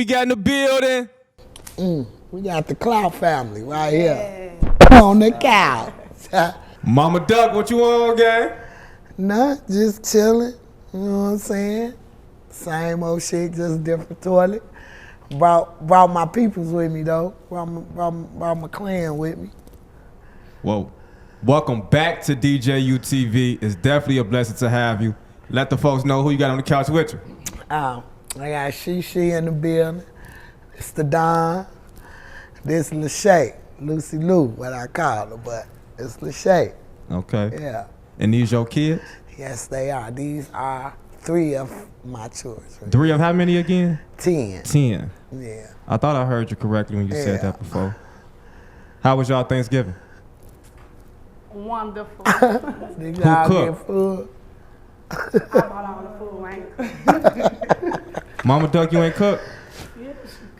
We got in the building. We got the Cloud family right here on the couch. Momma Duck, what you on, gang? Nah, just chilling. You know what I'm saying? Same old shit, just different toilet. Brought my peoples with me though. Brought my clan with me. Whoa. Welcome back to DJUTV. It's definitely a blessing to have you. Let the folks know who you got on the couch with you. I got She in the building. It's the Don. This Lachey, Lucy Lou, what I call her, but it's Lachey. Okay. Yeah. And these your kids? Yes, they are. These are 3 of my children. 3 of how many again? 10. 10. Yeah. I thought I heard you correctly when you said that before. How was y'all Thanksgiving? Wonderful. Who cooked? Food? I bought all the food, right? Momma Duck, you ain't cooked?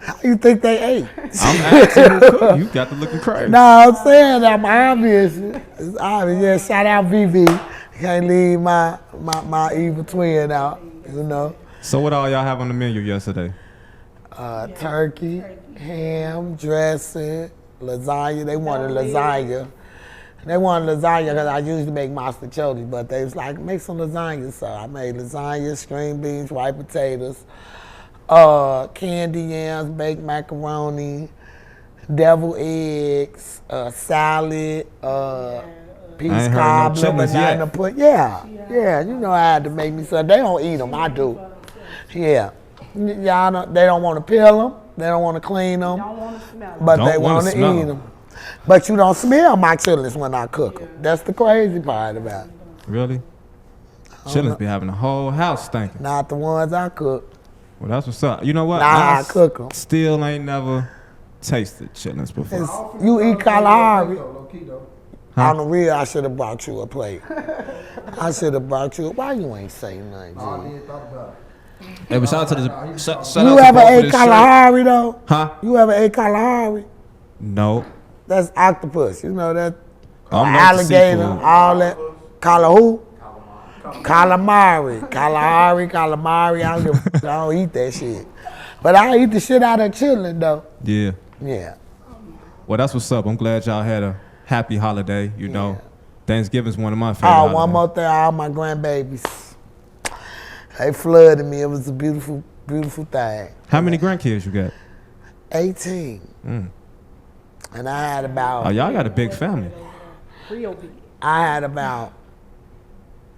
How you think they ate? I'm asking who cooked. You got to looking crazy. No, I'm saying I'm obvious. It's obvious. Yeah, shout out VV. Can't leave my evil twin out, you know. So what all y'all have on the menu yesterday? Turkey, ham, dressing, lasagna. They wanted lasagna. They wanted lasagna because I usually make mostaccioli, but they was like, make some lasagna. So I made lasagna, string beans, white potatoes, candy yams, baked macaroni, deviled eggs, salad, peas cobbler, banana pudding. Yeah, you know I had to make me some. They don't eat them, I do. Yeah. Y'all they don't want to peel them, they don't want to clean them, but they want to eat them. But you don't smell my chillins when I cook them. That's the crazy part about it. Really? Chillins be having the whole house stinking. Not the ones I cook. Well, that's what's up. You know what? I cook them. Still ain't never tasted chillins before. You eat Kalahari. Huh? On the real, I should have brought you a plate. I should have brought you. Why you ain't say nothing, G? Hey, but shout out to the shout You out ever to ate Kalahari though? Huh? You ever ate Kalahari? No. That's octopus. You know that I'm not alligator, seafood. all that. Who? Calamari. Calamari. I don't eat that shit. But I eat the shit out of chillin' though. Yeah. Yeah. Well, that's what's up. I'm glad y'all had a happy holiday. You know, Thanksgiving's one of my favorite Oh, holidays. one more thing. All my grandbabies. They flooded me. It was a beautiful, beautiful thing. How many grandkids you got? 18. And I had about... Oh, y'all got a big family. Real big. I had about,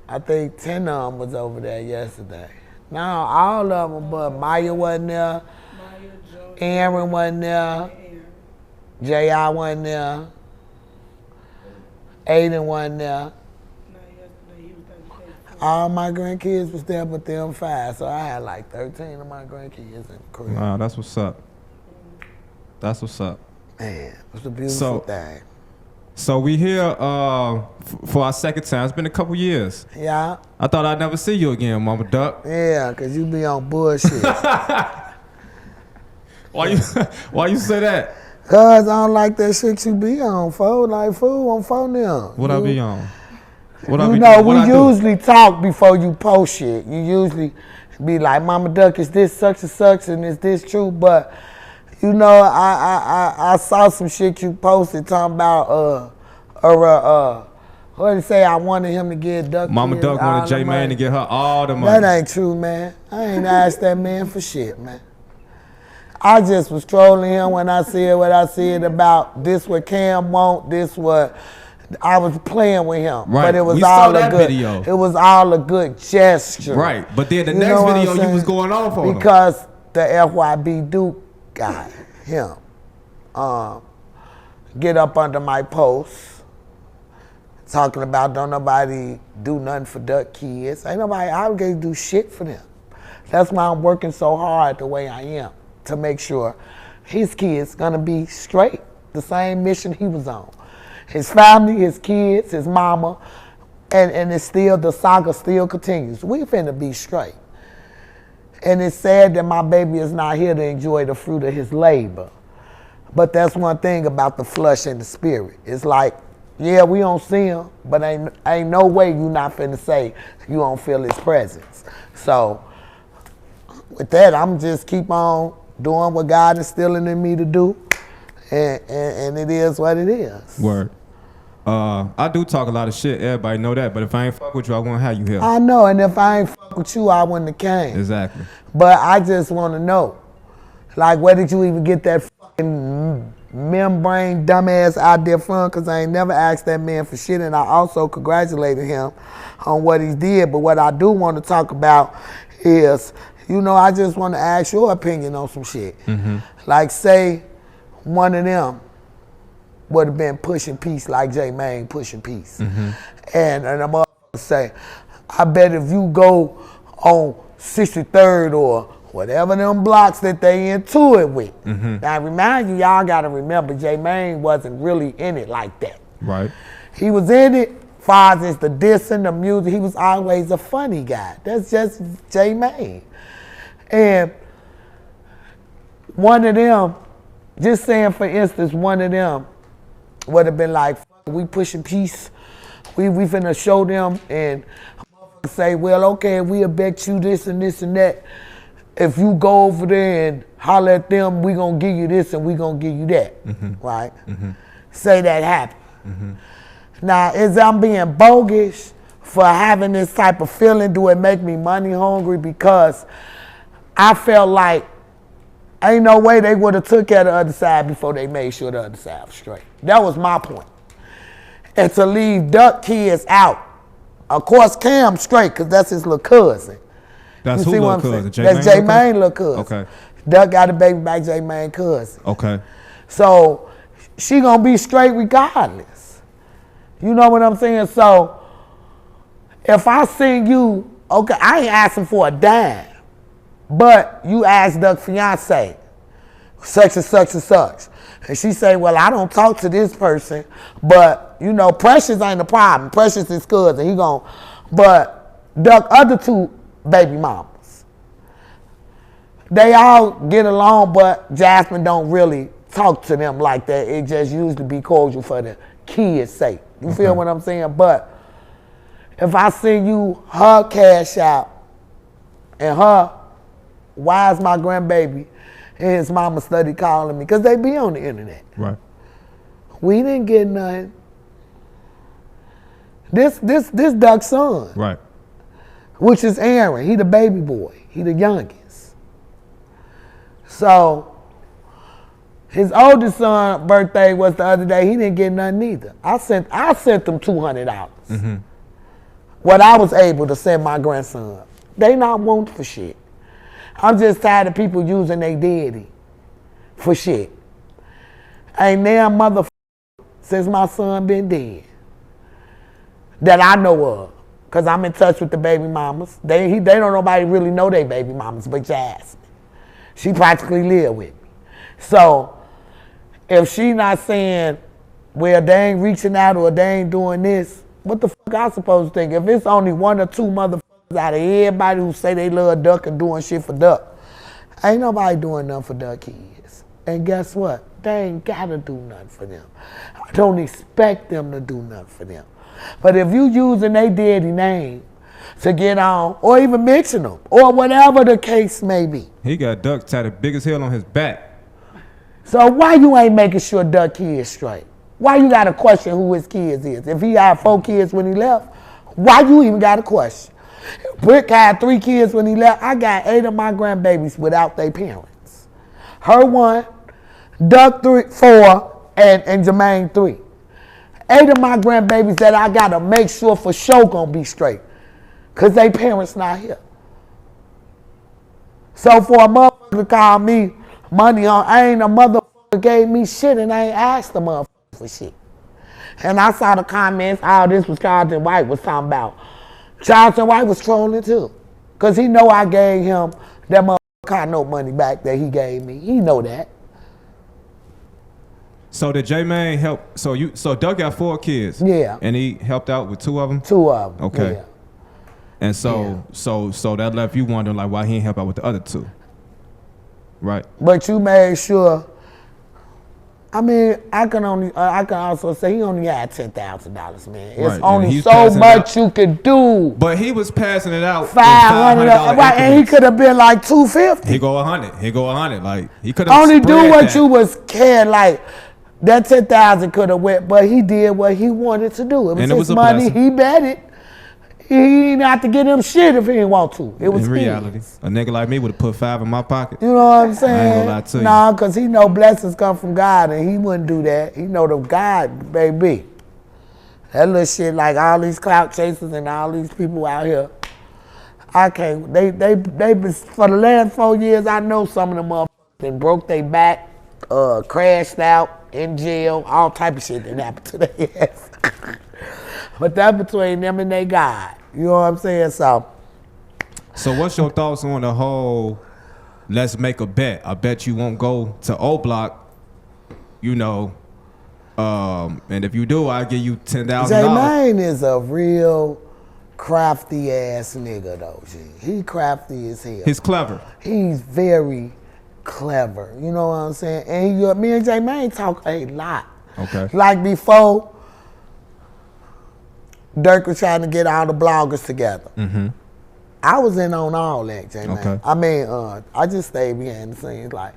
I think 10 of them was over there yesterday. No, all of them, but Maya wasn't there, Aaron wasn't there, J.I. wasn't there, Aiden wasn't there. All my grandkids was there but them 5, so I had like 13 of my grandkids in the crib. Wow, that's what's up. That's what's up. Man, it was a beautiful thing. So we here for our second time. It's been a couple years. Yeah. I thought I'd never see you again, Momma Duck. Yeah, because you be on bullshit. Why you say that? Cause I don't like that shit you be on, fo. Like fool on phone now. What I be on? What I You be know, doing? we usually talk before you post shit. You usually be like, Momma Duck, is this such and such, and is this true? But you know, I saw some shit you posted talking about what did it say? I wanted him to get Duck. Momma Duck wanted J Mane to get her all the money. That ain't true, man. I ain't asked that man for shit, man. I just was trolling him when I said what I said about this what Cam want, this what I was playing with him. Right. But it was We all saw a that good video. It was all a good gesture. Right. But then the You next know what I'm video you saying? was going off on him. Because the FYB Duke guy, him, get up under my post talking about don't nobody do nothing for Duck kids. Ain't nobody obligated to do shit for them. That's why I'm working so hard the way I am to make sure his kids gonna be straight, the same mission he was on. His family, his kids, his mama, and it's still, the saga still continues. We finna be straight. And it's sad that my baby is not here to enjoy the fruit of his labor. But that's one thing about the flesh and the spirit. It's like, yeah, we don't see him, but ain't no way you not finna say you don't feel his presence. So with that, I'm just keep on doing what God is instilling in me to do, and it is what it is. Word. I do talk a lot of shit. Everybody know that. But if I ain't fuck with you, I won't have you here. I know, and if I ain't fuck with you, I wouldn't have came. Exactly. But I just want to know, like, where did you even get that fucking membrane dumbass out there from? Because I ain't never asked that man for shit, and I also congratulated him on what he did. But what I do want to talk about is, I just want to ask your opinion on some shit. Mm-hmm. Like, say one of them would have been pushing peace like J Mane pushing peace. Mm-hmm. And the motherfucker say, I bet if you go on 63rd or whatever them blocks that they into it with. Mm-hmm. Now, I remind you, y'all got to remember, J Mane wasn't really in it like that. Right. He was in it, far as the dissing, the music. He was always a funny guy. That's just J Mane. And one of them, just saying for instance, one of them would have been like, we pushing peace. We finna show them, and say, well, okay, we'll bet you this and this and that. If you go over there and holler at them, we gonna give you this and we gonna give you that, right? Mm-hmm. Say that happened. Mm-hmm. Now, is I'm being bogus for having this type of feeling? Do it make me money hungry? Because I felt like ain't no way they would have took care of the other side before they made sure the other side was straight. That was my point. And to leave Duck kids out. Of course, Cam straight, because that's his little cousin. That's You who see what little I'm cousin? saying? That's J Mane little cousin. Okay. Duck got a baby by J Mane cousin. Okay. So she gonna be straight regardless. You know what I'm saying? So if I sing you, okay, I ain't asking for a dime, but you ask Duck fiance, such and such and such. And she say, well, I don't talk to this person, but Precious ain't a problem. Precious is cousin. But Duck other two baby mamas, they all get along, but Jasmine don't really talk to them like that. It just used to be cordial for the kids' sake. You feel what I'm saying? But if I send you her cash out and her, why is my grandbaby and his mama study calling me? Because they be on the internet. Right. We didn't get nothing. This Duck's son. Right. Which is Aaron. He the baby boy. He the youngest. So his oldest son birthday was the other day. He didn't get nothing either. I sent them $200. Mm-hmm. What I was able to send my grandson. They not want for shit. I'm just tired of people using their deity for shit. Ain't damn motherfucker since my son been dead that I know of. Because I'm in touch with the baby mamas. They don't nobody really know they baby mamas but Jasmine. She practically live with me. So if she not saying, well, they ain't reaching out or they ain't doing this, what the fuck I supposed to think? If it's only one or two motherfuckers out of everybody who say they love Duck and doing shit for Duck, ain't nobody doing nothing for Duck kids. And guess what? They ain't gotta do nothing for them. I don't expect them to do nothing for them. But if you using their daddy name to get on, or even mention them, or whatever the case may be. He got Duck tatted big as hell on his back. So why you ain't making sure Duck kids straight? Why you gotta question who his kids is? If he had 4 kids when he left, why you even got a question? Brick had 3 kids when he left. I got 8 of my grandbabies without their parents. Her 1, Duck 4, and Jermaine 3. 8 of my grandbabies that I gotta make sure for sure gonna be straight. Cause they parents not here. So for a motherfucker to call me money on, I ain't a motherfucker gave me shit and I ain't asked the motherfucker for shit. And I saw the comments, this was Charlton White was talking about. Charlton White was trolling too. Cause he know I gave him that motherfucker no money back that he gave me. He know that. So did J Mane help? So Duck got 4 kids. Yeah. And he helped out with 2 of them. 2 of them. Okay. Yeah. And so that left you wondering like why he ain't help out with the other 2. Right. But you made sure I mean, I can also say he only had $10,000, man. It's Right, only he's so passing it much out. you could do. But he was passing it out. $500, right? And he could have been like $250. He go 100. He go 100. Like he could have Only do what that. you was cared like. That 10,000 could have went, but he did what he wanted to do. It was And it his was a money. blessing. He bet it. He didn't have to get him shit if he didn't want to. It was In reality, his. a nigga like me would have put 5 in my pocket. You know what I'm saying? I ain't gonna lie to you. Nah, because he know blessings come from God, and he wouldn't do that. He know the God, baby. That little shit, like all these clout chasers and all these people out here, I can't. They been, for the last 4 years, I know some of them motherfuckers broke their back, crashed out, in jail, all type of shit that happened to their ass. But that's between them and their God. You know what I'm saying? So what's your thoughts on the whole, let's make a bet. I bet you won't go to O Block, you know, and if you do, I'll give you $10,000. J Mane is a real crafty ass nigga though, G. He crafty as hell. He's clever. He's very clever. You know what I'm saying? And me and J Mane talk a lot. Okay. Like before, Dirk was trying to get all the bloggers together. Mm-hmm. I was in on all that, J Mane. Okay. I mean, I just stayed behind the scenes. Like,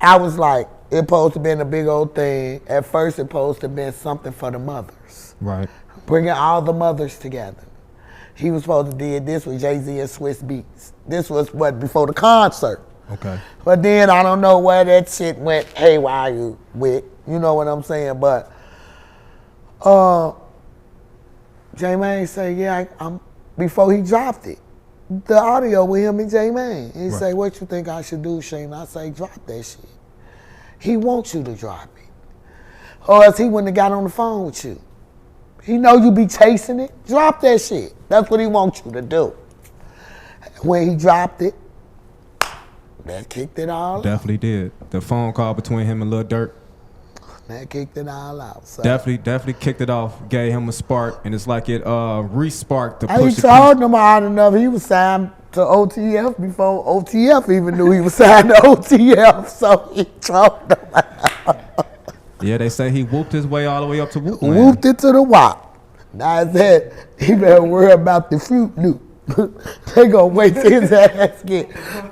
I was like, it supposed to been a big old thing. At first, it supposed to been something for the mothers. Right. Bringing all the mothers together. He was supposed to did this with Jay-Z and Swiss Beats. This was before the concert. Okay. But then I don't know where that shit went haywire with. You know what I'm saying? But J Mane say, yeah, I'm before he dropped it. The audio with him and J Mane. He say, what you think I should do, Shane? I say, drop that shit. He wants you to drop it. Or else he wouldn't have got on the phone with you. He know you be chasing it. Drop that shit. That's what he wants you to do. When he dropped it, that kicked it all out. Definitely did. The phone call between him and Lil Durk. That kicked it all out. So. Definitely kicked it off, gave him a spark, and it's like it re-sparked the He push. told him hard enough. He was signed to OTF before OTF even knew he was signed to OTF. So he told them. Yeah, they say he whooped his way all the way up to Whoop. Whooped it to the WAP. Now I said, he better worry about the Fruit Loop. They gonna wait till his ass get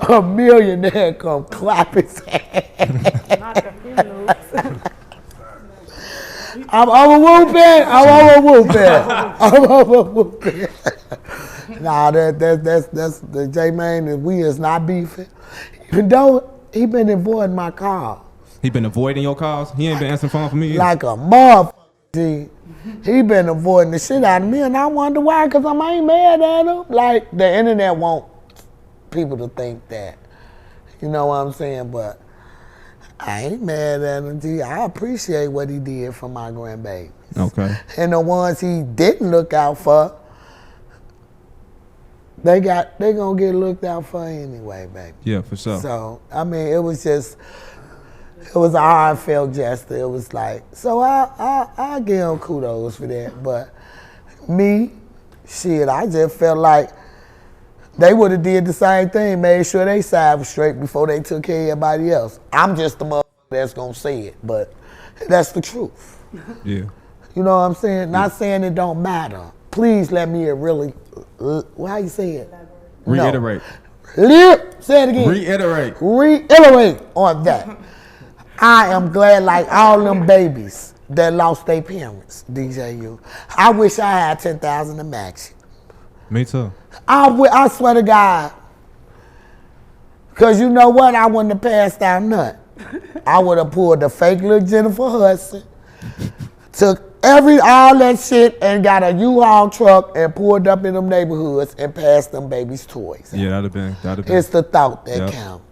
a millionaire and come clap his ass. Not the Fruit Loops. I'm over whooping. Nah, that's the J Mane. We is not beefing. Even though he been avoiding my calls. He been avoiding your calls? He ain't been answering phone for me either. Like a motherfucker. He been avoiding the shit out of me, and I wonder why, because I ain't mad at him. Like, the internet want people to think that. You know what I'm saying? But I ain't mad at him, G. I appreciate what he did for my grandbabies. Okay. And the ones he didn't look out for, they gonna get looked out for anyway, baby. Yeah, for sure. So, I mean, it was a heartfelt gesture. It was like, so I give him kudos for that. But me, shit, I just felt like they would have did the same thing, made sure they side was straight before they took care of everybody else. I'm just the motherfucker that's gonna say it, but that's the truth. Yeah. You know what I'm saying? Not saying it don't matter. Please let me really, how you say it? Reiterate. No. Say it again. Reiterate on that. I am glad, like all them babies that lost their parents, DJU. I wish I had 10,000 to match it. Me too. I swear to God. Because you know what? I wouldn't have passed out nothing. I would have pulled the fake little Jennifer Hudson, took all that shit and got a U-Haul truck and pulled up in them neighborhoods and passed them babies toys. Yeah, that'd have been. It's the thought that counts.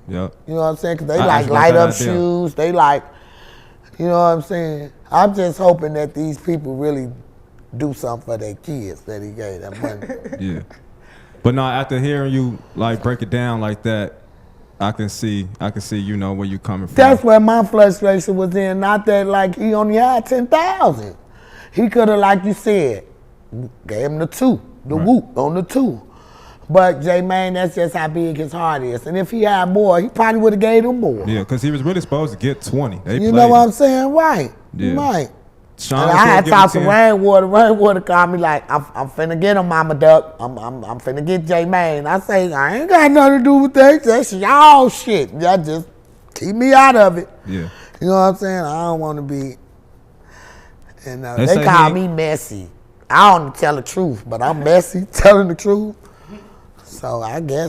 Yep. You know what I'm saying? Because they I like actually light like up that idea. shoes. They like, you know what I'm saying? I'm just hoping that these people really do something for their kids that he gave them money. Yeah. But no, after hearing you like break it down like that, I can see, you know, where you coming from. That's where my frustration was in. Not that like he only had 10,000. He could have, like you said, gave him the 2, the whoop on the 2. But J Mane, that's just how big his heart is. And if he had more, he probably would have gave them more. Yeah, because he was really supposed to get 20. They You played know what him. I'm saying? Right. Yeah. Right. Sean And was I supposed had to give him talked to 10. Rainwater. Rainwater called me like, I'm finna get him, Momma Duck. I'm finna get J Mane. I say, I ain't got nothing to do with that. That's y'all shit. Y'all just keep me out of it. Yeah. You know what I'm saying? I don't want to be. And They they say call he- me messy. I don't tell the truth, but I'm messy telling the truth. So I guess.